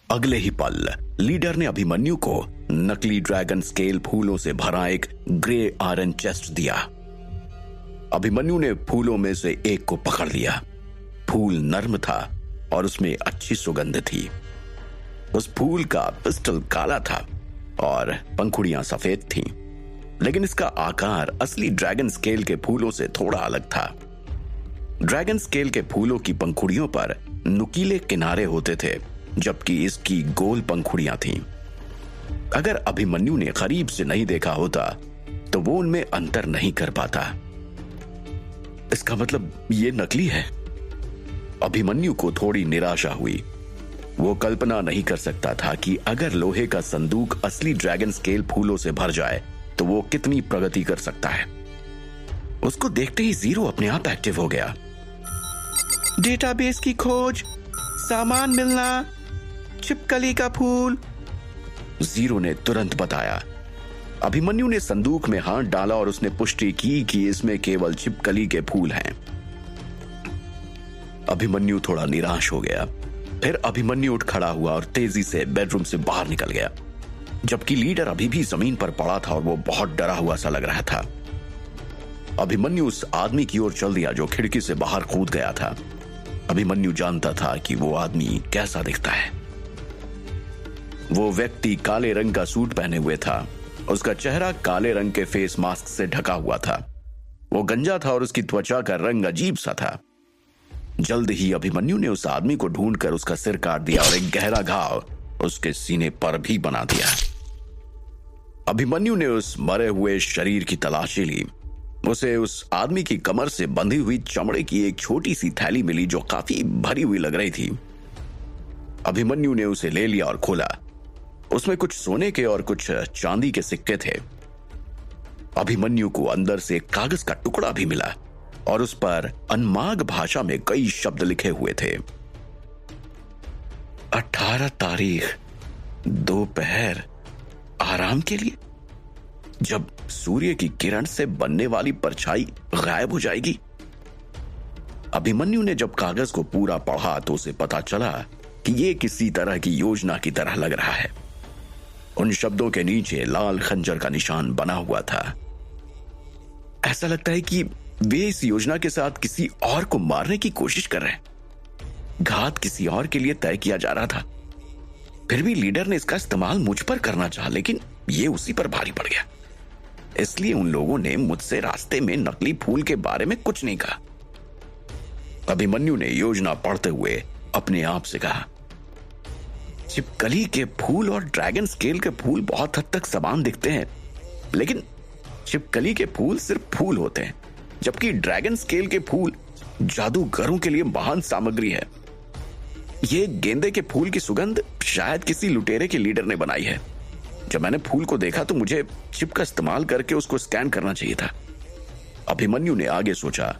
अगले ही पल लीडर ने अभिमन्यु को नकली ड्रैगन स्केल फूलों से भरा एक ग्रे आयरन चेस्ट दिया। अभिमन्यु ने फूलों में से एक को पकड़ लिया। फूल नर्म था और उसमें अच्छी सुगंध थी। उस फूल का पिस्टल काला था और पंखुड़ियां सफेद थीं, लेकिन इसका आकार असली ड्रैगन स्केल के फूलों से थोड़ा अलग था। ड्रैगन स्केल के फूलों की पंखुड़ियों पर नुकीले किनारे होते थे, जबकि इसकी गोल पंखुड़ियां थीं। अगर अभिमन्यु ने करीब से नहीं देखा होता तो वो उनमें अंतर नहीं कर पाता। इसका मतलब ये नकली है। अभिमन्यु को थोड़ी निराशा हुई। वो कल्पना नहीं कर सकता था कि अगर लोहे का संदूक असली ड्रैगन स्केल फूलों से भर जाए तो वो कितनी प्रगति कर सकता है। उसको देखते ही जीरो अपने आप एक्टिव हो गया। डेटाबेस की खोज, सामान मिलना, छिपकली का फूल, जीरो ने तुरंत बताया। अभिमन्यु ने संदूक में हाथ डाला और उसने पुष्टि की कि इसमें केवल छिपकली के फूल हैं। अभिमन्यु थोड़ा निराश हो गया। फिर अभिमन्यु उठ खड़ा हुआ और तेजी से बेडरूम से बाहर निकल गया, जबकि लीडर अभी भी जमीन पर पड़ा था और वो बहुत डरा हुआ सा लग रहा था। अभिमन्यु उस आदमी की ओर चल दिया जो खिड़की से बाहर कूद गया था। अभिमन्यु जानता था कि वो आदमी कैसा दिखता है। वो व्यक्ति काले रंग का सूट पहने हुए था। उसका चेहरा काले रंग के फेस मास्क से ढका हुआ था। वो गंजा था और उसकी त्वचा का रंग अजीब सा था। जल्द ही अभिमन्यु ने उस आदमी को ढूंढकर उसका सिर काट दिया और एक गहरा घाव उसके सीने पर भी बना दिया। अभिमन्यु ने उस मरे हुए शरीर की तलाशी ली। उसे उस आदमी की कमर से बंधी हुई चमड़े की एक छोटी सी थैली मिली जो काफी भरी हुई लग रही थी। अभिमन्यु ने उसे ले लिया और खोला। उसमें कुछ सोने के और कुछ चांदी के सिक्के थे। अभिमन्यु को अंदर से एक कागज का टुकड़ा भी मिला और उस पर अनमाग भाषा में कई शब्द लिखे हुए थे। 18 तारीख दोपहर आराम के लिए, जब सूर्य की किरण से बनने वाली परछाई गायब हो जाएगी। अभिमन्यु ने जब कागज को पूरा पढ़ा तो उसे पता चला कि यह किसी तरह की योजना की तरह लग रहा है। उन शब्दों के नीचे लाल खंजर का निशान बना हुआ था। ऐसा लगता है कि वे इस योजना के साथ किसी और को मारने की कोशिश कर रहे हैं। घात किसी और के लिए तय किया जा रहा था। फिर भी लीडर ने इसका इस्तेमाल मुझ पर करना चाहा, लेकिन यह उसी पर भारी पड़ गया। इसलिए उन लोगों ने मुझसे रास्ते में नकली फूल के बारे में कुछ नहीं कहा। अभिमन्यु ने योजना पढ़ते हुए अपने आप से कहा, छिपकली के फूल और ड्रैगन स्केल के फूल बहुत हद तक समान दिखते हैं, लेकिन छिपकली के फूल सिर्फ फूल होते हैं, जबकि ड्रैगन स्केल के फूल जादूगरों के लिए महान सामग्री है। ये गेंदे के फूल की सुगंध शायद किसी लुटेरे के लीडर ने बनाई है। जब मैंने फूल को देखा तो मुझे चिप का इस्तेमाल करके उसको स्कैन करना चाहिए था। अभिमन्यु ने आगे सोचा।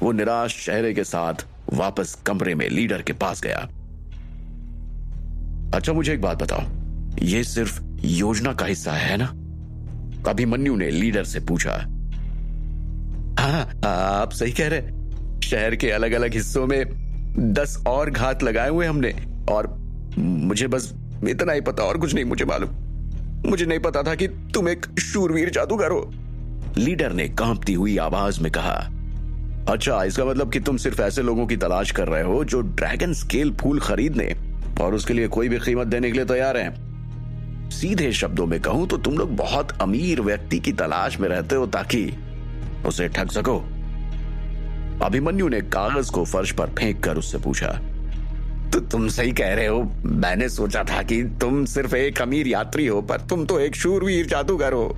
वो निराश चेहरे के साथ वापस कमरे में लीडर के पास गया। अच्छा, मुझे एक बात बताओ, ये सिर्फ योजना का हिस्सा है ना? अभिमन्यु ने लीडर से पूछा। हाँ, आप सही कह रहे। शहर के अलग अलग हिस्सों में 10 और घात लगाए हुए हमने, और मुझे बस इतना ही पता, और कुछ नहीं मुझे मालूम। मुझे नहीं पता था कि तुम एक शूरवीर जादूगर हो, लीडर ने कांपती हुई आवाज में कहा। अच्छा, इसका मतलब कि तुम सिर्फ ऐसे लोगों की तलाश कर रहे हो जो ड्रैगन स्केल फूल खरीदने और उसके लिए कोई भी कीमत देने के लिए तैयार हैं। सीधे शब्दों में कहूं तो तुम लोग बहुत अमीर व्यक्ति की तलाश में रहते हो ताकि उसे ठग सको। अभिमन्यु ने कागज को फर्श पर फेंक कर उससे पूछा। तो तुम सही कह रहे हो। मैंने सोचा था कि तुम सिर्फ एक अमीर यात्री हो, पर तुम तो एक शूरवीर जादूगर हो।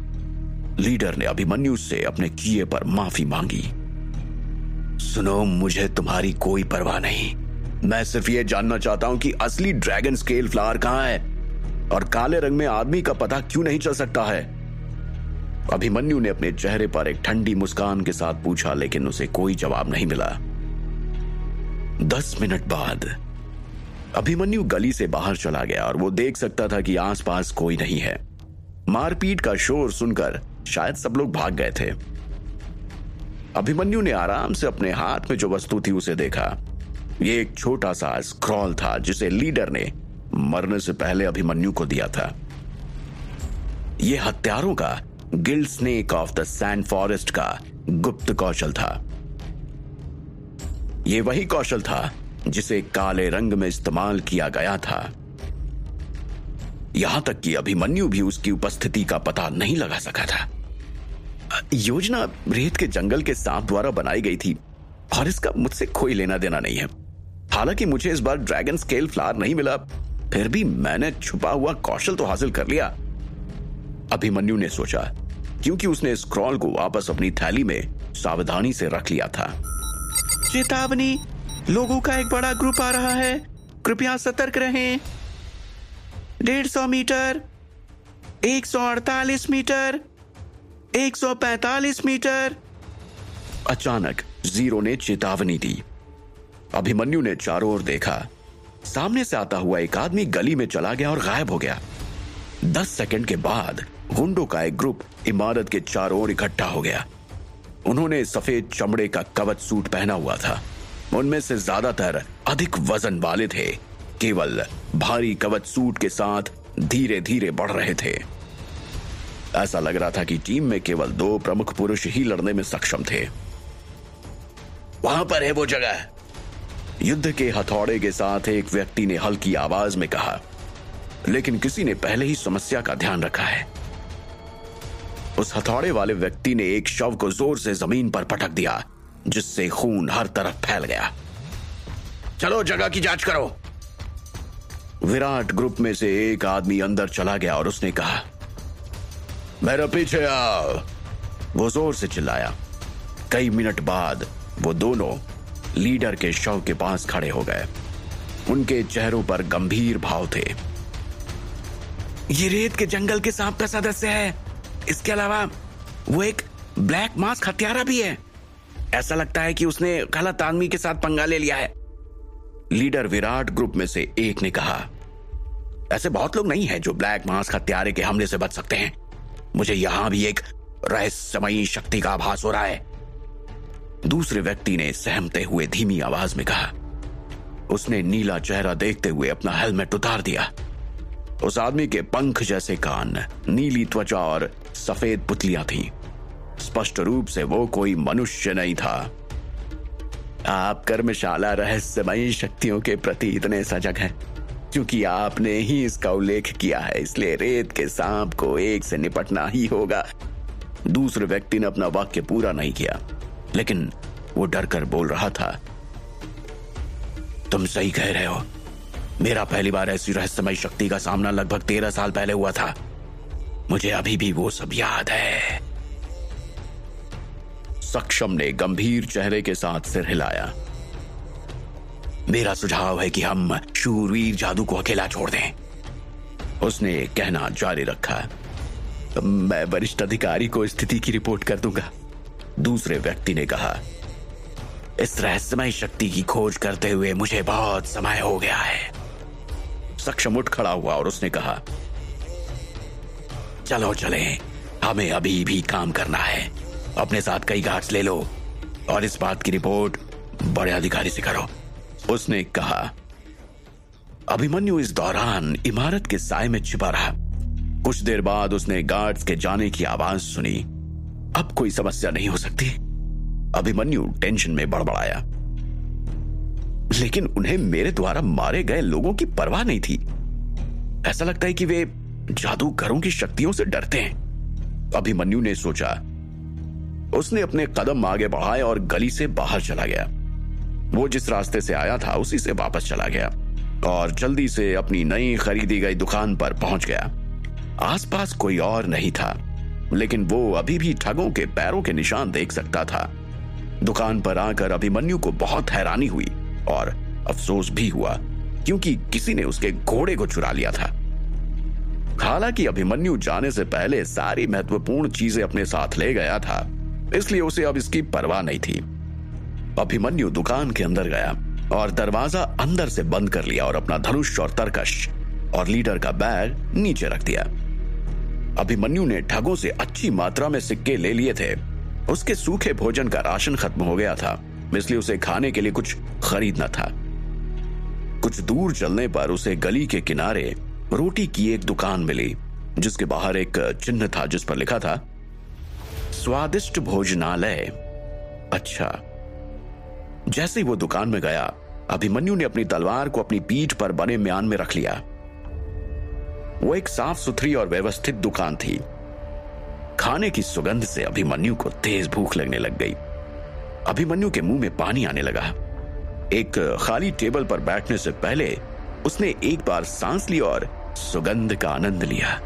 लीडर ने अभिमन्यु से अपने किए पर माफी मांगी। सुनो, मुझे तुम्हारी कोई परवाह नहीं। मैं सिर्फ ये जानना चाहता हूं कि असली ड्रैगन स्केल फ्लावर कहां है और काले रंग में आदमी का पता क्यों नहीं चल सकता है। अभिमन्यु ने अपने चेहरे पर एक ठंडी मुस्कान के साथ पूछा, लेकिन उसे कोई जवाब नहीं मिला। 10 मिनट बाद अभिमन्यु गली से बाहर चला गया और वो देख सकता था कि आसपास कोई नहीं है। मारपीट का शोर सुनकर शायद सब लोग भाग गए थे। अभिमन्यु ने आराम से अपने हाथ में जो वस्तु थी उसे देखा। ये एक छोटा सा स्क्रॉल था जिसे लीडर ने मरने से पहले अभिमन्यु को दिया था। यह हत्यारों का guild snake of the sand forest का गुप्त कौशल था। यह वही कौशल था जिसे काले रंग में इस्तेमाल किया गया था। यहां तक कि अभिमन्यु भी उसकी उपस्थिति का पता नहीं लगा सका था। योजना रेत के जंगल के सांप द्वारा बनाई गई थी और इसका मुझसे कोई लेना देना नहीं है। हालांकि मुझे इस बार ड्रैगन स्केल फ्लावर नहीं मिला, फिर भी मैंने छुपा हुआ कौशल तो हासिल कर लिया, अभिमन्यु ने सोचा, क्योंकि उसने स्क्रॉल को वापस अपनी थैली में सावधानी से रख लिया था। चेतावनी, लोगों का एक बड़ा ग्रुप आ रहा है, कृपया सतर्क रहें। 150 मीटर, 148 मीटर, 145 मीटर। अचानक जीरो ने चेतावनी दी। अभिमन्यु ने चारों ओर देखा। सामने से आता हुआ एक आदमी गली में चला गया और गायब हो गया। 10 सेकंड के बाद गुंडों का एक ग्रुप इमारत के चारों ओर इकट्ठा हो गया। उन्होंने सफेद चमड़े का कवच सूट पहना हुआ था। उनमें से ज्यादातर अधिक वजन वाले थे, केवल भारी कवच सूट के साथ धीरे धीरे बढ़ रहे थे। ऐसा लग रहा था कि टीम में केवल 2 प्रमुख पुरुष ही लड़ने में सक्षम थे। वहां पर है वो जगह, युद्ध के हथौड़े के साथ एक व्यक्ति ने हल्की आवाज में कहा, लेकिन किसी ने पहले ही समस्या का ध्यान रखा है। उस हथौड़े वाले व्यक्ति ने एक शव को जोर से जमीन पर पटक दिया, जिससे खून हर तरफ फैल गया। चलो जगह की जांच करो। विराट ग्रुप में से एक आदमी अंदर चला गया और उसने कहा, मेरे पीछे आओ। वो जोर से चिल्लाया। कई मिनट बाद वो दोनों लीडर के शव के पास खड़े हो गए। उनके चेहरों पर गंभीर भाव थे। ये रेत के जंगल के सांप का सदस्य है। इसके अलावा वो एक ब्लैक मास्क हत्यारा भी है। ऐसा लगता है कि उसने गलत आदमी के साथ पंगा ले लिया है, लीडर विराट ग्रुप में से एक ने कहा। ऐसे बहुत लोग नहीं हैं जो ब्लैक मास्क हत्यारे के हमले से बच सकते हैं। मुझे यहां भी एक रहस्यमयी शक्ति का आभास हो रहा है, दूसरे व्यक्ति ने सहमते हुए धीमी आवाज में कहा। उसने नीला चेहरा देखते हुए अपना हेलमेट उतार दिया। उस आदमी के पंख जैसे कान, नीली त्वचा और सफेद पुतलियां थीं। स्पष्ट रूप से वो कोई मनुष्य नहीं था। आप कर्मशाला रहस्यमयी शक्तियों के प्रति इतने सजग हैं क्योंकि आपने ही इसका उल्लेख किया है, इसलिए रेत के सांप को एक से निपटना ही होगा। दूसरे व्यक्ति ने अपना वाक्य पूरा नहीं किया, लेकिन वो डर कर बोल रहा था। तुम सही कह रहे हो। मेरा पहली बार ऐसी रहस्यमय शक्ति का सामना लगभग 13 साल पहले हुआ था। मुझे अभी भी वो सब याद है। सक्षम ने गंभीर चेहरे के साथ सिर हिलाया। मेरा सुझाव है कि हम शूरवीर जादू को अकेला छोड़ दें, उसने कहना जारी रखा। मैं वरिष्ठ अधिकारी को स्थिति की रिपोर्ट कर दूंगा, दूसरे व्यक्ति ने कहा। इस रहस्यमय शक्ति की खोज करते हुए मुझे बहुत समय हो गया है। सक्षम उठ खड़ा हुआ और उसने कहा, चलो चले, हमें अभी भी काम करना है। अपने साथ कई गार्ड्स ले लो और इस बात की रिपोर्ट बड़े अधिकारी से करो, उसने कहा। अभिमन्यु इस दौरान इमारत के साए में छिपा रहा। कुछ देर बाद उसने गार्ड्स के जाने की आवाज सुनी। अब कोई समस्या नहीं हो सकती, अभिमन्यु टेंशन में बड़बड़ाया। लेकिन उन्हें मेरे द्वारा मारे गए लोगों की परवाह नहीं थी। ऐसा लगता है कि वे जादूगरों की शक्तियों से डरते हैं, अभिमन्यु ने सोचा। उसने अपने कदम आगे बढ़ाए और गली से बाहर चला गया। वो जिस रास्ते से आया था उसी से वापस चला गया और जल्दी से अपनी नई खरीदी गई दुकान पर पहुंच गया। आसपास कोई और नहीं था, लेकिन वो अभी भी ठगों के पैरों के निशान देख सकता था। दुकान पर आकर अभिमन्यु को बहुत हैरानी हुई और अफसोस भी हुआ, क्योंकि किसी ने उसके घोड़े को चुरा लिया था। हालांकि अभिमन्यु जाने से पहले सारी महत्वपूर्ण चीजें अपने साथ ले गया था, इसलिए उसे अब इसकी परवाह नहीं थी। अभिमन्यु दुकान के अंदर गया और दरवाजा अंदर से बंद कर लिया और अपना धनुष और तरकश और लीडर का बैग नीचे रख दिया। अभिमन्यु ने ठगों से अच्छी मात्रा में सिक्के ले लिए थे। उसके सूखे भोजन का राशन खत्म हो गया था, इसलिए उसे खाने के लिए कुछ खरीदना था। कुछ दूर चलने पर उसे गली के किनारे रोटी की एक दुकान मिली, जिसके बाहर एक चिन्ह था जिस पर लिखा था स्वादिष्ट भोजनालय। अच्छा। जैसे ही वो दुकान में गया, अभिमन्यु ने अपनी तलवार को अपनी पीठ पर बने म्यान में रख लिया। वो एक साफ सुथरी और व्यवस्थित दुकान थी। खाने की सुगंध से अभिमन्यु को तेज भूख लगने लग गई। अभिमन्यु के मुंह में पानी आने लगा। एक खाली टेबल पर बैठने से पहले उसने एक बार सांस ली और सुगंध का आनंद लिया।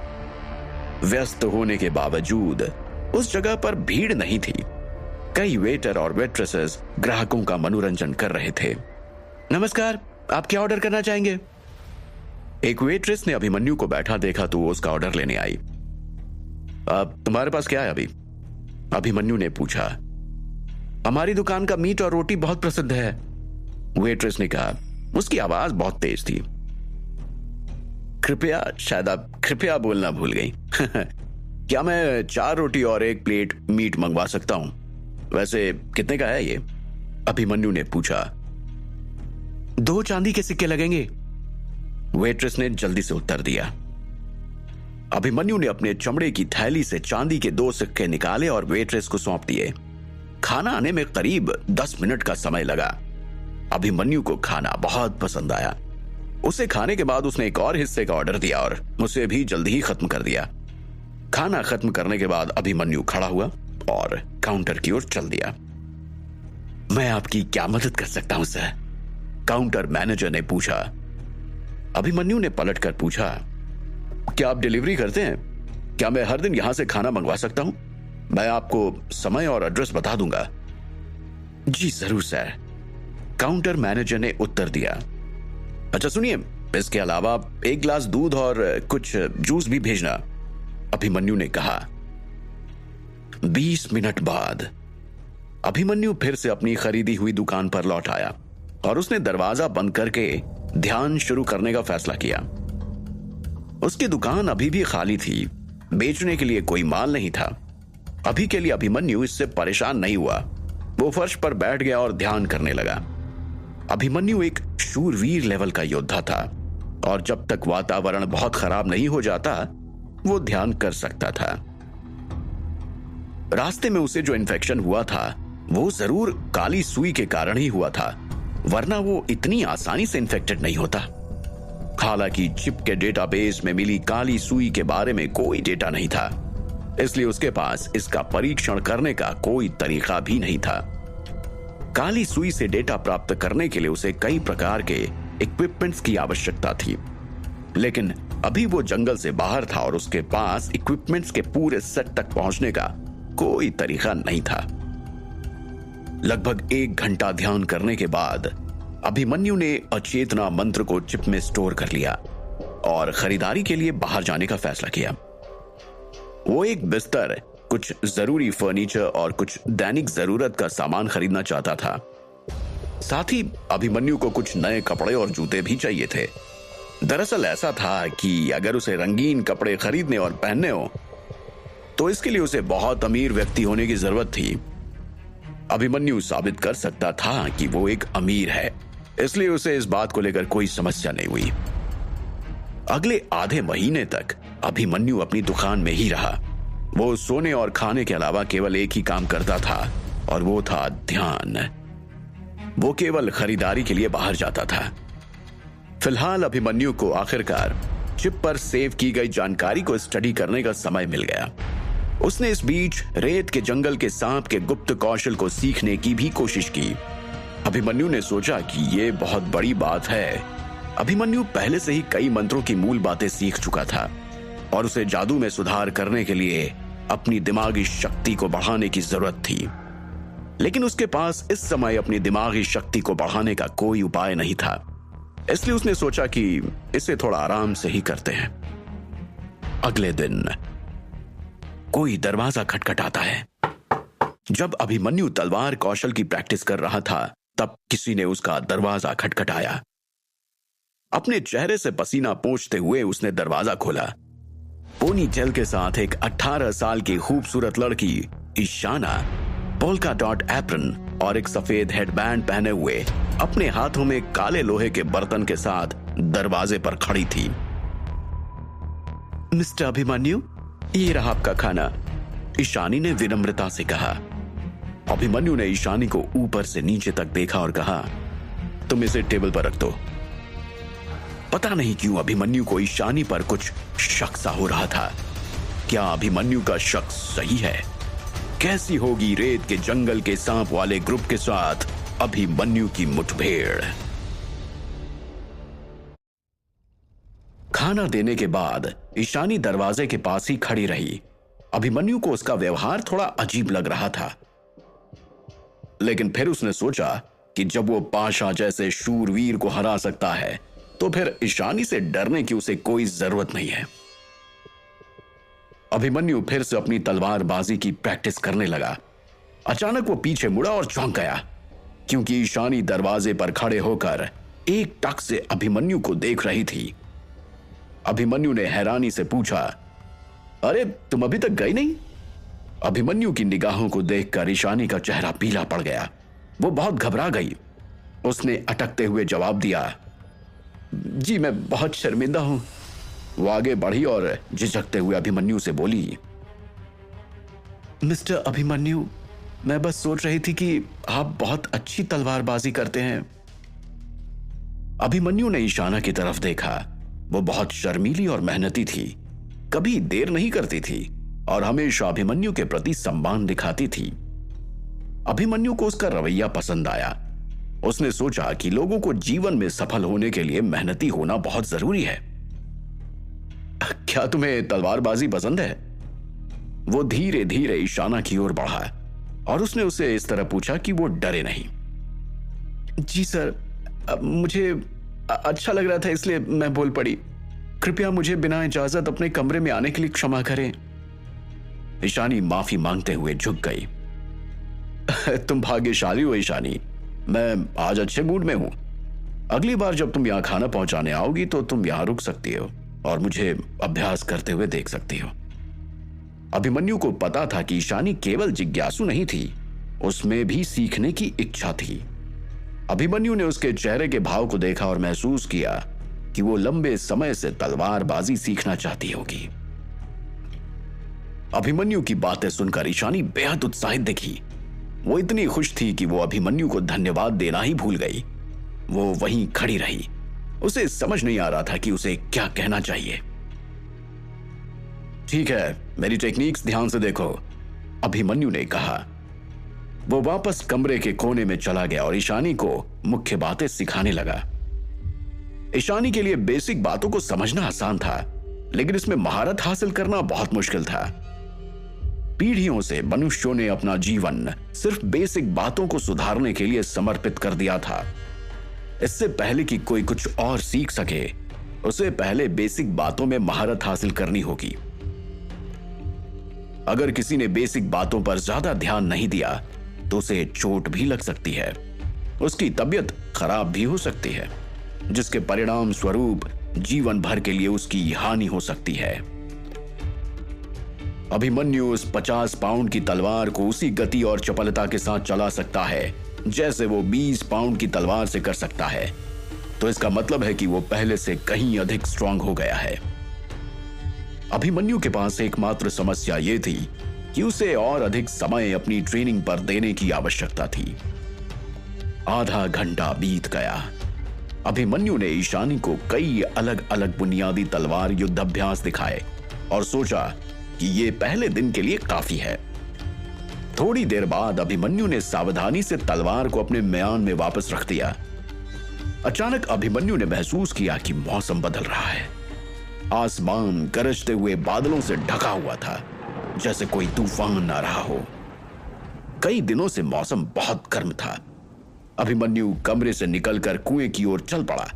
व्यस्त होने के बावजूद उस जगह पर भीड़ नहीं थी। कई वेटर और वेट्रेसेस ग्राहकों का मनोरंजन कर रहे थे। नमस्कार, आप क्या ऑर्डर करना चाहेंगे? एक वेट्रेस ने अभिमन्यु को बैठा देखा तो वो उसका ऑर्डर लेने आई। अब तुम्हारे पास क्या है अभी? अभिमन्यु ने पूछा। हमारी दुकान का मीट और रोटी बहुत प्रसिद्ध है, वेट्रेस ने कहा। उसकी आवाज बहुत तेज थी। कृपया, शायद आप कृपया बोलना भूल गई। क्या मैं 4 रोटी और 1 प्लेट मीट मंगवा सकता हूं? वैसे कितने का है ये? अभिमन्यु ने पूछा। 2 चांदी के सिक्के लगेंगे, वेट्रेस ने जल्दी से उत्तर दिया। अभिमन्यु ने अपने चमड़े की थैली से चांदी के 2 सिक्के निकाले और वेट्रेस को सौंप दिए। खाना आने में करीब 10 मिनट का समय लगा। अभिमन्यु को खाना बहुत पसंद आया। उसे खाने के बाद उसने एक और हिस्से का ऑर्डर दिया और उसे भी जल्दी ही खत्म कर दिया। खाना खत्म करने के बाद अभिमन्यु खड़ा हुआ और काउंटर की ओर चल दिया। मैं आपकी क्या मदद कर सकता हूं सर? काउंटर मैनेजर ने पूछा। अभिमन्यु ने पलटकर पूछा, क्या आप डिलीवरी करते हैं? क्या मैं हर दिन यहां से खाना मंगवा सकता हूं? मैं आपको समय और एड्रेस बता दूंगा। जी जरूर सर, काउंटर मैनेजर ने उत्तर दिया। अच्छा सुनिए, इसके अलावा 1 गिलास दूध और कुछ जूस भी भेजना, अभिमन्यु ने कहा। 20 मिनट बाद अभिमन्यु फिर से अपनी खरीदी हुई दुकान पर लौट आया और उसने दरवाजा बंद करके ध्यान शुरू करने का फैसला किया। उसकी दुकान अभी भी खाली थी। बेचने के लिए कोई माल नहीं था। अभी के लिए अभिमन्यु इससे परेशान नहीं हुआ। वो फर्श पर बैठ गया और ध्यान करने लगा। अभिमन्यु एक शूरवीर लेवल का योद्धा था और जब तक वातावरण बहुत खराब नहीं हो जाता वो ध्यान कर सकता था। रास्ते में उसे जो इन्फेक्शन हुआ था वो जरूर काली सुई के कारण ही हुआ था, वरना वो इतनी आसानी से इन्फेक्टेड नहीं होता। हालांकि चिप के डेटाबेस में मिली काली सुई के बारे में कोई डेटा नहीं था, इसलिए उसके पास इसका परीक्षण करने का कोई तरीका भी नहीं था। काली सुई से डेटा प्राप्त करने के लिए उसे कई प्रकार के इक्विपमेंट्स की आवश्यकता थी, लेकिन अभी वो जंगल से बाहर था और उसके पास इक्विपमेंट्स के पूरे सेट तक पहुंचने का कोई तरीका नहीं था। लगभग 1 घंटा ध्यान करने के बाद अभिमन्यु ने अचेतना मंत्र को चिप में स्टोर कर लिया और खरीदारी के लिए बाहर जाने का फैसला किया। वो एक बिस्तर, कुछ जरूरी फर्नीचर और कुछ दैनिक जरूरत का सामान खरीदना चाहता था। साथ ही अभिमन्यु को कुछ नए कपड़े और जूते भी चाहिए थे। दरअसल ऐसा था कि अगर उसे रंगीन कपड़े खरीदने और पहनने हो तो इसके लिए उसे बहुत अमीर व्यक्ति होने की जरूरत थी। अभिमन्यु साबित कर सकता था कि वो एक अमीर है, इसलिए उसे इस बात को लेकर कोई समस्या नहीं हुई। अगले आधे महीने तक अभिमन्यु अपनी दुकान में ही रहा। वो सोने और खाने के अलावा केवल एक ही काम करता था और वो था ध्यान। वो केवल खरीदारी के लिए बाहर जाता था। फिलहाल अभिमन्यु को आखिरकार चिप पर सेव की गई जानकारी को स्टडी करने का समय मिल गया। उसने इस बीच रेत के जंगल के सांप के गुप्त कौशल को सीखने की भी कोशिश की। अभिमन्यु ने सोचा कि ये बहुत बड़ी बात है। अभिमन्यु पहले से ही कई मंत्रों की मूल बातें सीख चुका था और उसे जादू में सुधार करने के लिए अपनी दिमागी शक्ति को बढ़ाने की जरूरत थी, लेकिन उसके पास इस समय अपनी दिमागी शक्ति को बढ़ाने का कोई उपाय नहीं था। इसलिए उसने सोचा कि इसे थोड़ा आराम से ही करते हैं। अगले दिन कोई दरवाजा खटखटाता है। जब अभिमन्यु तलवार कौशल की प्रैक्टिस कर रहा था तब किसी ने उसका दरवाजा खटखटाया। अपने चेहरे से पसीना पोंछते हुए उसने दरवाजा खोला। पोनी टेल के साथ एक 18 साल की खूबसूरत लड़की ईशाना पोल्का डॉट एप्रन और एक सफेद हेडबैंड पहने हुए अपने हाथों में काले लोहे के बर्तन के साथ दरवाजे पर खड़ी थी। मिस्टर अभिमन्यु, ये रहा आपका खाना, ईशानी ने विनम्रता से कहा। अभिमन्यु ने ईशानी को ऊपर से नीचे तक देखा और कहा, तुम इसे टेबल पर रख दो। पता नहीं क्यों अभिमन्यु को ईशानी पर कुछ शक सा हो रहा था। क्या अभिमन्यु का शक सही है? कैसी होगी रेत के जंगल के सांप वाले ग्रुप के साथ अभिमन्यु की मुठभेड़? खाना देने के बाद ईशानी दरवाजे के पास ही खड़ी रही। अभिमन्यु को उसका व्यवहार थोड़ा अजीब लग रहा था, लेकिन फिर उसने सोचा कि जब वो पाशा जैसे शूरवीर को हरा सकता है तो फिर ईशानी से डरने की उसे कोई जरूरत नहीं है। अभिमन्यु फिर से अपनी तलवारबाजी की प्रैक्टिस करने लगा। अचानक वो पीछे मुड़ा और चौंक गया, क्योंकि ईशानी दरवाजे पर खड़े होकर एक टक से अभिमन्यु को देख रही थी। अभिमन्यु ने हैरानी से पूछा, अरे तुम अभी तक गई नहीं? अभिमन्यु की निगाहों को देखकर ईशानी का चेहरा पीला पड़ गया। वो बहुत घबरा गई। उसने अटकते हुए जवाब दिया, जी मैं बहुत शर्मिंदा हूं। वो आगे बढ़ी और झिझकते हुए अभिमन्यु से बोली, मिस्टर अभिमन्यु, मैं बस सोच रही थी कि आप बहुत अच्छी तलवारबाजी करते हैं। अभिमन्यु ने ईशाना की तरफ देखा। वो बहुत शर्मीली और मेहनती थी, कभी देर नहीं करती थी और हमेशा अभिमन्यु के प्रति सम्मान दिखाती थी। अभिमन्यु को उसका रवैया पसंद आया। उसने सोचा कि लोगों को जीवन में सफल होने के लिए मेहनती होना बहुत जरूरी है। क्या तुम्हें तलवारबाजी पसंद है? वो धीरे धीरे ईशाना की ओर बढ़ा और उसने उसे इस तरह पूछा कि वो डरे नहीं। जी सर, मुझे अच्छा लग रहा था इसलिए मैं बोल पड़ी। कृपया मुझे बिना इजाजत अपने कमरे में आने के लिए क्षमा करें। ईशानी माफी मांगते हुए झुक गई। तुम भाग्यशाली हो ईशानी, मैं आज अच्छे मूड में हूं। अगली बार जब तुम यहां खाना पहुंचाने आओगी तो तुम यहां रुक सकती हो और मुझे अभ्यास करते हुए देख सकती हो। अभिमन्यु को पता था कि ईशानी केवल जिज्ञासु नहीं थी, उसमें भी सीखने की इच्छा थी। अभिमन्यु ने उसके चेहरे के भाव को देखा और महसूस किया कि वो लंबे समय से तलवारबाजी सीखना चाहती होगी। अभिमन्यु की बातें सुनकर ईशानी बेहद उत्साहित दिखी। वो इतनी खुश थी कि वो अभिमन्यु को धन्यवाद देना ही भूल गई। वो वहीं खड़ी रही। उसे समझ नहीं आ रहा था कि उसे क्या कहना चाहिए। ठीक है, मेरी टेक्निक्स ध्यान से देखो, अभिमन्यु ने कहा। वो वापस कमरे के कोने में चला गया और ईशानी को मुख्य बातें सिखाने लगा। ईशानी के लिए बेसिक बातों को समझना आसान था, लेकिन इसमें महारत हासिल करना बहुत मुश्किल था। पीढ़ियों से मनुष्यों ने अपना जीवन सिर्फ बेसिक बातों को सुधारने के लिए समर्पित कर दिया था। इससे पहले कि कोई कुछ और सीख सके, उसे पहले बेसिक बातों में महारत हासिल करनी होगी। अगर किसी ने बेसिक बातों पर ज्यादा ध्यान नहीं दिया तो उसे चोट भी लग सकती है, उसकी तबीयत खराब भी हो सकती है, जिसके परिणाम स्वरूप जीवन भर के लिए उसकी हानि हो सकती है। अभिमन्यु उस 50 पाउंड की तलवार को उसी गति और चपलता के साथ चला सकता है जैसे वो 20 पाउंड की तलवार से कर सकता है, तो इसका मतलब है कि वो पहले से कहीं अधिक स्ट्रांग हो गया है। अभिमन्यु के पास एकमात्र समस्या यह थी कि उसे और अधिक समय अपनी ट्रेनिंग पर देने की आवश्यकता थी। आधा घंटा बीत गया। अभिमन्यु ने ईशानी को कई अलग अलग बुनियादी तलवार युद्धाभ्यास दिखाए और सोचा कि ये पहले दिन के लिए काफी है। थोड़ी देर बाद अभिमन्यु ने सावधानी से तलवार को अपने म्यान में वापस रख दिया। अचानक अभिमन्यु ने महसूस किया कि मौसम बदल रहा है। आसमान गरजते हुए बादलों से ढका हुआ था, जैसे कोई तूफान आ रहा हो। कई दिनों से मौसम बहुत गर्म था। अभिमन्यु कमरे से निकलकर कुएं की ओर चल पड़ा।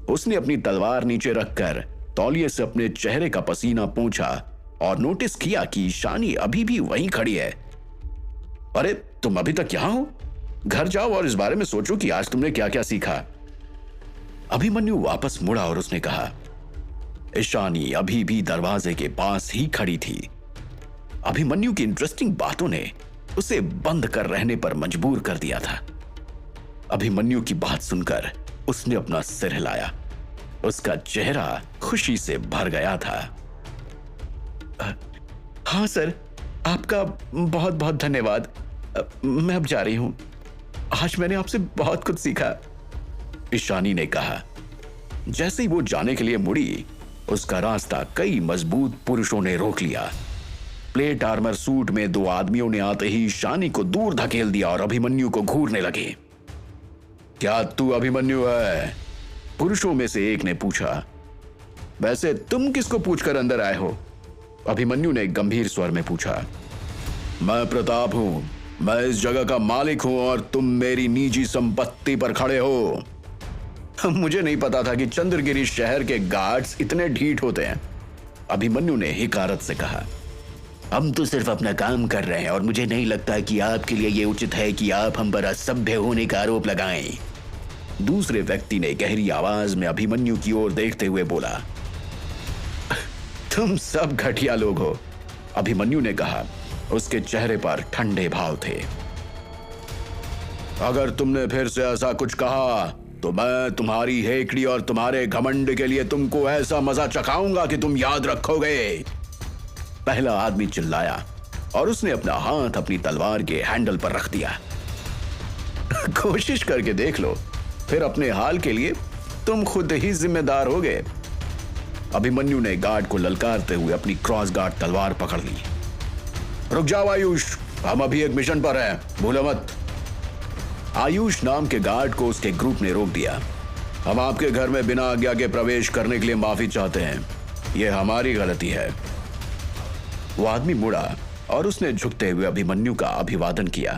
उसने अपनी तलवार नीचे रखकर तौलिए से अपने चेहरे का पसीना पोंछा और नोटिस किया कि ईशानी अभी भी वहीं खड़ी है। अरे तुम अभी तक यहां हो? घर जाओ और इस बारे में सोचो कि आज तुमने क्या क्या सीखा। अभिमन्यु वापस मुड़ा और उसने कहा। ईशानी अभी भी दरवाजे के पास ही खड़ी थी। अभिमन्यु की इंटरेस्टिंग बातों ने उसे बंद कर रहने पर मजबूर कर दिया था। अभिमन्यु की बात सुनकर उसने अपना सिर हिलाया। उसका चेहरा खुशी से भर गया था। हाँ सर, आपका बहुत बहुत धन्यवाद। मैं अब जा रही हूं। आज मैंने आपसे बहुत कुछ सीखा, ईशानी ने कहा। जैसे ही वो जाने के लिए मुड़ी, उसका रास्ता कई मजबूत पुरुषों ने रोक लिया। प्लेट आर्मर सूट में दो आदमियों ने आते ही ईशानी को दूर धकेल दिया और अभिमन्यु को घूरने लगे। क्या तू अभिमन्यु है? पुरुषों में से एक ने पूछा। वैसे तुम किसको पूछकर अंदर आए हो? अभिमन्यु ने गंभीर स्वर में पूछा। मैं प्रताप हूं, मैं इस जगह का मालिक हूं और तुम मेरी निजी संपत्ति पर खड़े हो। मुझे नहीं पता था कि चंद्रगिरी शहर के गार्ड्स इतने ढीठ होते हैं, अभिमन्यु ने हिकारत से कहा। हम तो सिर्फ अपना काम कर रहे हैं और मुझे नहीं लगता कि आपके लिए यह उचित है कि आप हम पर असभ्य होने का आरोप लगाएं। दूसरे व्यक्ति ने गहरी आवाज में अभिमन्यु की ओर देखते हुए बोला। तुम सब घटिया लोग हो, अभिमन्यु ने कहा। उसके चेहरे पर ठंडे भाव थे। अगर तुमने फिर से ऐसा कुछ कहा तो मैं तुम्हारी हेकड़ी और तुम्हारे घमंड के लिए तुमको ऐसा मजा चखाऊंगा कि तुम याद रखोगे, पहला आदमी चिल्लाया और उसने अपना हाथ अपनी तलवार के हैंडल पर रख दिया। कोशिश करके देख लो, फिर अपने हाल के लिए तुम खुद ही जिम्मेदार होगे। अभिमन्यु ने गार्ड को ललकारते हुए अपनी क्रॉस गार्ड तलवार पकड़ ली। रुक जाओ आयुष, हम अभी एक मिशन पर हैं, भूलो मत। आयुष नाम के गार्ड को उसके ग्रुप ने रोक दिया। हम आपके घर में बिना आज्ञा के प्रवेश करने के लिए माफी चाहते हैं, यह हमारी गलती है। वो आदमी मुड़ा और उसने झुकते हुए अभिमन्यु का अभिवादन किया।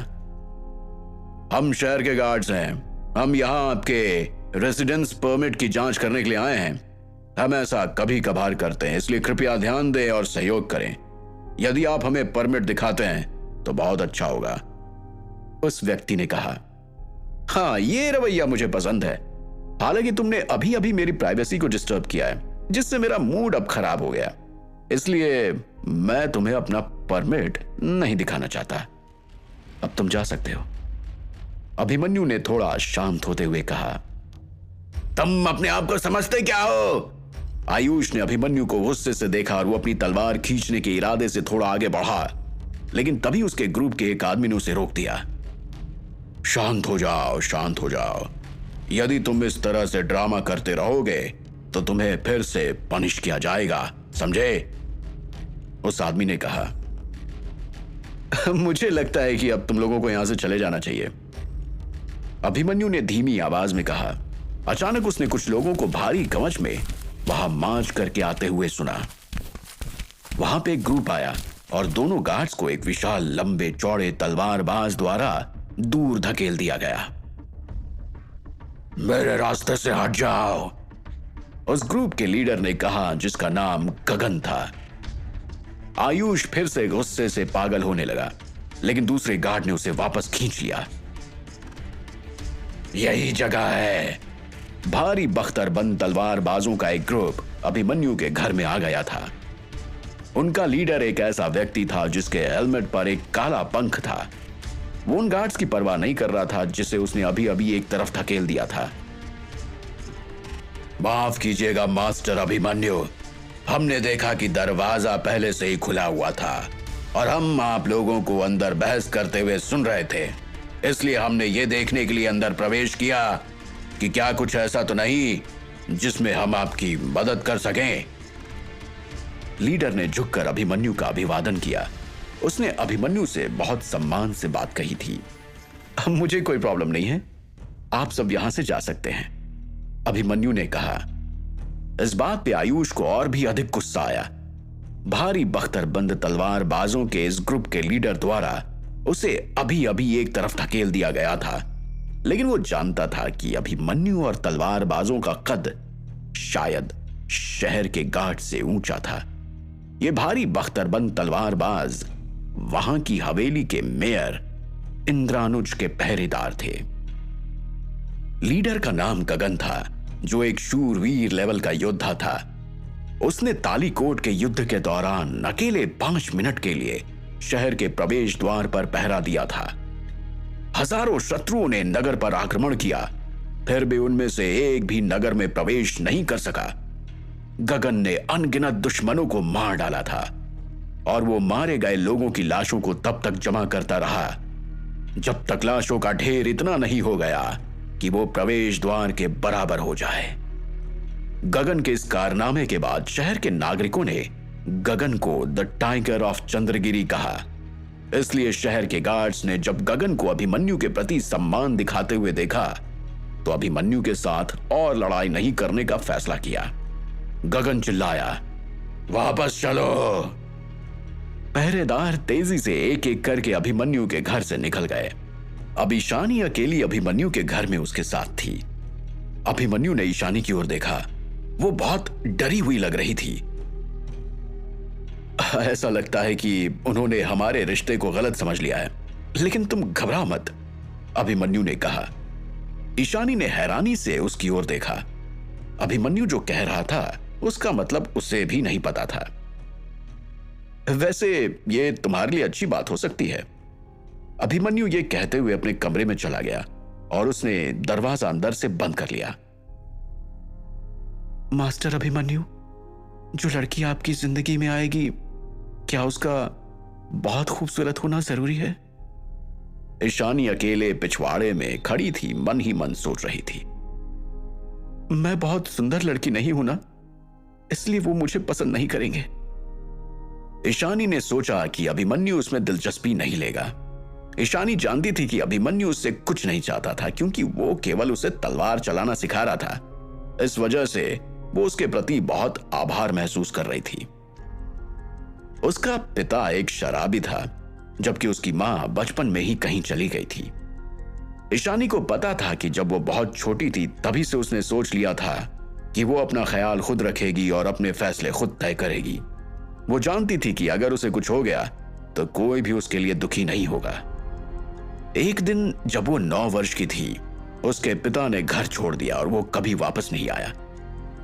हम शहर के गार्ड्स हैं, हम यहां आपके रेजिडेंस परमिट की जांच करने के लिए आए हैं। हम ऐसा कभी कभार करते हैं, इसलिए कृपया ध्यान दें और सहयोग करें। यदि आप हमें परमिट दिखाते हैं तो बहुत अच्छा होगा, उस व्यक्ति ने कहा। हाँ, ये रवैया मुझे पसंद है। हालांकि तुमने अभी अभी मेरी प्राइवेसी को डिस्टर्ब किया है, जिससे मेरा मूड अब खराब हो गया, इसलिए मैं तुम्हें अपना परमिट नहीं दिखाना चाहता। अब तुम जा सकते हो, अभिमन्यु ने थोड़ा शांत होते हुए कहा। तुम अपने आप को समझते क्या हो? आयुष ने अभिमन्यु को गुस्से से देखा और वो अपनी तलवार खींचने के इरादे से थोड़ा आगे बढ़ा, लेकिन तभी उसके ग्रुप के एक आदमी ने उसे रोक दिया। शांत हो जाओ, शांत हो जाओ। यदि तुम इस तरह से ड्रामा करते रहोगे तो तुम्हें फिर से पनिश किया जाएगा, समझे? उस आदमी ने कहा। मुझे लगता है कि अब तुम लोगों को यहां से चले जाना चाहिए, अभिमन्यु ने धीमी आवाज में कहा। अचानक उसने कुछ लोगों को भारी गवच में वहां मार्च करके आते हुए सुना। वहां पे एक ग्रुप आया और दोनों गार्ड्स को एक विशाल लंबे चौड़े तलवारबाज द्वारा दूर धकेल दिया गया। मेरे रास्ते से हट जाओ, उस ग्रुप के लीडर ने कहा, जिसका नाम गगन था। आयुष फिर से गुस्से से पागल होने लगा, लेकिन दूसरे गार्ड ने उसे वापस खींच लिया। यही जगह है। भारी बख्तरबंद तलवारबाजों का एक ग्रुप अभिमन्यु के घर में आ गया था। उनका लीडर एक ऐसा व्यक्ति था जिसके हेलमेट पर एक काला पंख था। वो उन गार्ड्स की परवाह नहीं कर रहा था जिसे उसने अभी अभी एक तरफ धकेल दिया था। माफ कीजिएगा मास्टर अभिमन्यु, हमने देखा कि दरवाजा पहले से ही खुला हुआ था और हम आप लोगों को अंदर बहस करते हुए सुन रहे थे, इसलिए हमने ये देखने के लिए अंदर प्रवेश किया कि क्या कुछ ऐसा तो नहीं जिसमें हम आपकी मदद कर सकें। लीडर ने झुककर अभिमन्यु का अभिवादन किया। उसने अभिमन्यु से बहुत सम्मान से बात कही थी। मुझे कोई प्रॉब्लम नहीं है, आप सब यहां से जा सकते हैं, अभिमन्यु ने कहा। इस बात पे आयुष को और भी अधिक गुस्सा आया। भारी बख्तरबंद तलवारबाजों के इस ग्रुप के लीडर द्वारा उसे अभी अभी एक तरफ धकेल दिया गया था, लेकिन वो जानता था कि अभिमन्यु और तलवारबाजों का कद शायद शहर के गार्ड से ऊंचा था। ये भारी बख्तरबंद तलवारबाज वहां की हवेली के मेयर इंद्रानुज के पहरेदार थे। लीडर का नाम गगन था, जो एक शूरवीर लेवल का योद्धा था। उसने तालीकोट के युद्ध के दौरान अकेले 5 मिनट के लिए शहर के प्रवेश द्वार पर पहरा दिया था। हजारों शत्रुओं ने नगर पर आक्रमण किया, फिर भी उनमें से एक भी नगर में प्रवेश नहीं कर सका। गगन ने अनगिनत दुश्मनों को मार डाला था और वो मारे गए लोगों की लाशों को तब तक जमा करता रहा जब तक लाशों का ढेर इतना नहीं हो गया कि वो प्रवेश द्वार के बराबर हो जाए। गगन के इस कारनामे के बाद शहर के नागरिकों ने गगन को द टाइगर ऑफ चंद्रगिरी कहा। इसलिए शहर के गार्ड्स ने जब गगन को अभिमन्यु के प्रति सम्मान दिखाते हुए देखा तो अभिमन्यु के साथ और लड़ाई नहीं करने का फैसला किया। गगन चिल्लाया, वापस चलो। पहरेदार तेजी से एक एक करके अभिमन्यु के घर से निकल गए। अब ईशानी अकेली अभिमन्यु के घर में उसके साथ थी। अभिमन्यु ने ईशानी की ओर देखा। वो बहुत डरी हुई लग रही थी। ऐसा लगता है कि उन्होंने हमारे रिश्ते को गलत समझ लिया है, लेकिन तुम घबरा मत, अभिमन्यु ने कहा। ईशानी ने हैरानी से उसकी ओर देखा। अभिमन्यु जो कह रहा था उसका मतलब उसे भी नहीं पता था। वैसे ये तुम्हारे लिए अच्छी बात हो सकती है। अभिमन्यु ये कहते हुए अपने कमरे में चला गया और उसने दरवाजा अंदर से बंद कर लिया। मास्टर अभिमन्यु, जो लड़की आपकी जिंदगी में आएगी, क्या उसका बहुत खूबसूरत होना जरूरी है? ईशानी अकेले पिछवाड़े में खड़ी थी, मन ही मन सोच रही थी। मैं बहुत सुंदर लड़की नहीं हूं ना, इसलिए वो मुझे पसंद नहीं करेंगे। ईशानी ने सोचा कि अभिमन्यु उसमें दिलचस्पी नहीं लेगा। ईशानी जानती थी कि अभिमन्यु उससे कुछ नहीं चाहता था, क्योंकि वो केवल उसे तलवार चलाना सिखा रहा था। इस वजह से वो उसके प्रति बहुत आभार महसूस कर रही थी। उसका पिता एक शराबी था, जबकि उसकी मां बचपन में ही कहीं चली गई थी। ईशानी को पता था कि जब वो बहुत छोटी थी तभी से उसने सोच लिया था कि वो अपना ख्याल खुद रखेगी और अपने फैसले खुद तय करेगी। वो जानती थी कि अगर उसे कुछ हो गया तो कोई भी उसके लिए दुखी नहीं होगा। एक दिन जब वो 9 वर्ष की थी, उसके पिता ने घर छोड़ दिया और वो कभी वापस नहीं आया।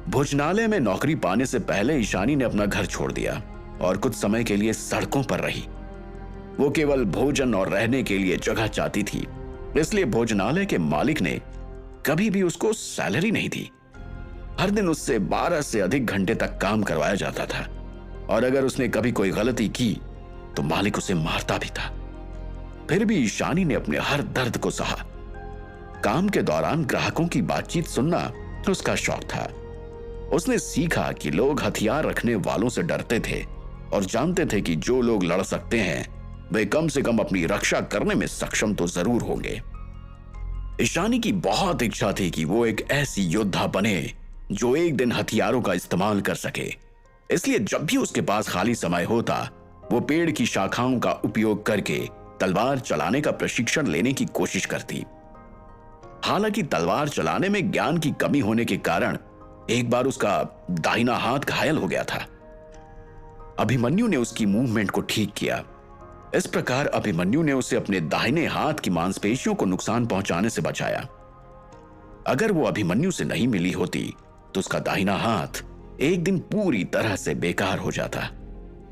भोजनालय में नौकरी पाने से पहले ईशानी ने अपना घर छोड़ दिया और कुछ समय के लिए सड़कों पर रही। वो केवल भोजन और रहने के लिए जगह चाहती थी, इसलिए भोजनालय के मालिक ने कभी भी उसको सैलरी नहीं दी। हर दिन उससे 12 से अधिक घंटे तक काम करवाया जाता था और अगर उसने कभी कोई गलती की तो मालिक उसे मारता भी था। फिर भी ईशानी ने अपने हर दर्द को सहा। काम के दौरान ग्राहकों की बातचीत सुनना उसका शौक था। उसने सीखा कि लोग हथियार रखने वालों से डरते थे और जानते थे कि जो लोग लड़ सकते हैं वे कम से कम अपनी रक्षा करने में सक्षम तो जरूर होंगे। ईशानी की बहुत इच्छा थी कि वो एक ऐसी योद्धा बने जो एक दिन हथियारों का इस्तेमाल कर सके। इसलिए जब भी उसके पास खाली समय होता वो पेड़ की शाखाओं का उपयोग करके तलवार चलाने का प्रशिक्षण लेने की कोशिश करती। हालांकि तलवार चलाने में ज्ञान की कमी होने के कारण एक बार उसका दाहिना हाथ घायल हो गया था। अभिमन्यु ने उसकी मूवमेंट को ठीक किया। इस प्रकार अभिमन्यु ने उसे अपने दाहिने हाथ की मांसपेशियों को नुकसान पहुंचाने से बचाया। अगर वो अभिमन्यु से नहीं मिली होती तो उसका दाहिना हाथ एक दिन पूरी तरह से बेकार हो जाता।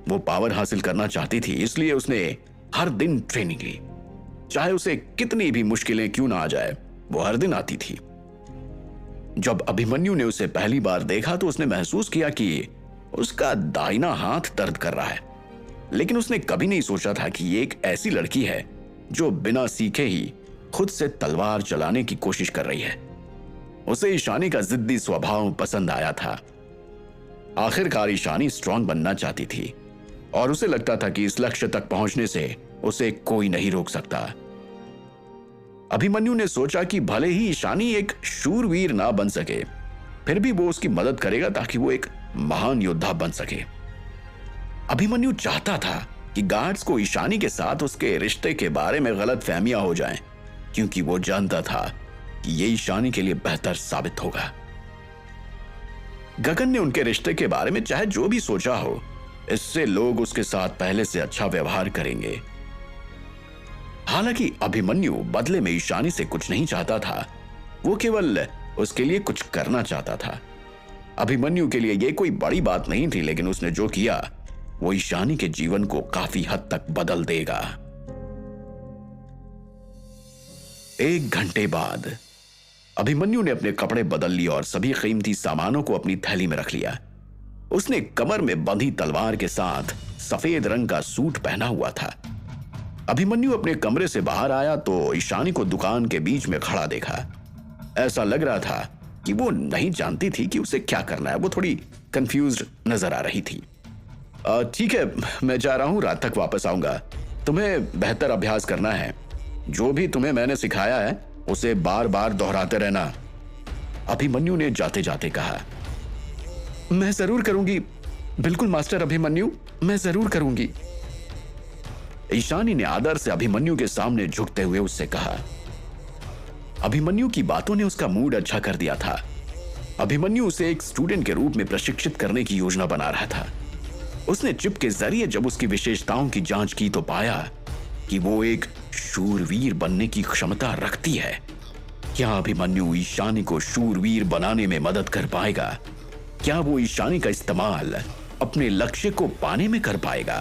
वो पावर हासिल करना चाहती थी, इसलिए उसने हर दिन ट्रेनिंग ली। चाहे उसे कितनी भी मुश्किलें क्यों ना आ जाए, वो हर दिन आती थी। जब अभिमन्यु ने उसे पहली बार देखा तो उसने महसूस किया कि उसका दाहिना हाथ दर्द कर रहा है, लेकिन उसने कभी नहीं सोचा था कि ये एक ऐसी लड़की है जो बिना सीखे ही खुद से तलवार चलाने की कोशिश कर रही है। उसे ईशानी का जिद्दी स्वभाव पसंद आया था। आखिरकार ईशानी स्ट्रांग बनना चाहती थी और उसे लगता था कि इस लक्ष्य तक पहुंचने से उसे कोई नहीं रोक सकता। अभिमन्यु ने सोचा कि भले ही ईशानी एक शूरवीर ना बन सके, फिर भी वो उसकी मदद करेगा ताकि वो एक महान योद्धा बन सके। अभिमन्यु चाहता था कि गार्ड्स को ईशानी के साथ उसके रिश्ते के बारे में गलत फहमियां हो जाएं, क्योंकि वो जानता था कि ये ईशानी के लिए बेहतर साबित होगा। गगन ने उनके रिश्ते के बारे में चाहे जो भी सोचा हो, इससे लोग उसके साथ पहले से अच्छा व्यवहार करेंगे। हालांकि अभिमन्यु बदले में ईशानी से कुछ नहीं चाहता था, वो केवल उसके लिए कुछ करना चाहता था। अभिमन्यु के लिए यह कोई बड़ी बात नहीं थी, लेकिन उसने जो किया वो ईशानी के जीवन को काफी हद तक बदल देगा। एक घंटे बाद अभिमन्यु ने अपने कपड़े बदल लिए और सभी कीमती सामानों को अपनी थैली में रख लिया। उसने कमर में बंधी तलवार के साथ सफेद रंग का सूट पहना हुआ था। अभिमन्यु अपने कमरे से बाहर आया तो ईशानी को दुकान के बीच में खड़ा देखा। ऐसा लग रहा था कि वो नहीं जानती थी कि उसे क्या करना है। वो थोड़ी कंफ्यूज्ड नजर आ रही थी। ठीक है, मैं जा रहा हूं, रात तक वापस आऊंगा। तुम्हें बेहतर अभ्यास करना है। जो भी तुम्हें मैंने सिखाया है उसे बार बार दोहराते रहना, अभिमन्यु ने जाते जाते कहा। मैं जरूर करूंगी, बिल्कुल मास्टर अभिमन्यु, मैं जरूर करूंगी, ईशानी ने आदर से अभिमन्यु के सामने झुकते हुए उससे कहा। अभिमन्यु की बातों ने उसका मूड अच्छा कर दिया था। अभिमन्यु उसे एक स्टूडेंट के रूप में प्रशिक्षित करने की योजना बना रहा था। उसने चिप के जरिए जब उसकी विशेषताओं की जांच की तो पाया कि वो एक शूरवीर बनने की क्षमता रखती है। क्या अभिमन्यु ईशानी को शूरवीर बनाने में मदद कर पाएगा? क्या वो ईशानी का इस्तेमाल अपने लक्ष्य को पाने में कर पाएगा?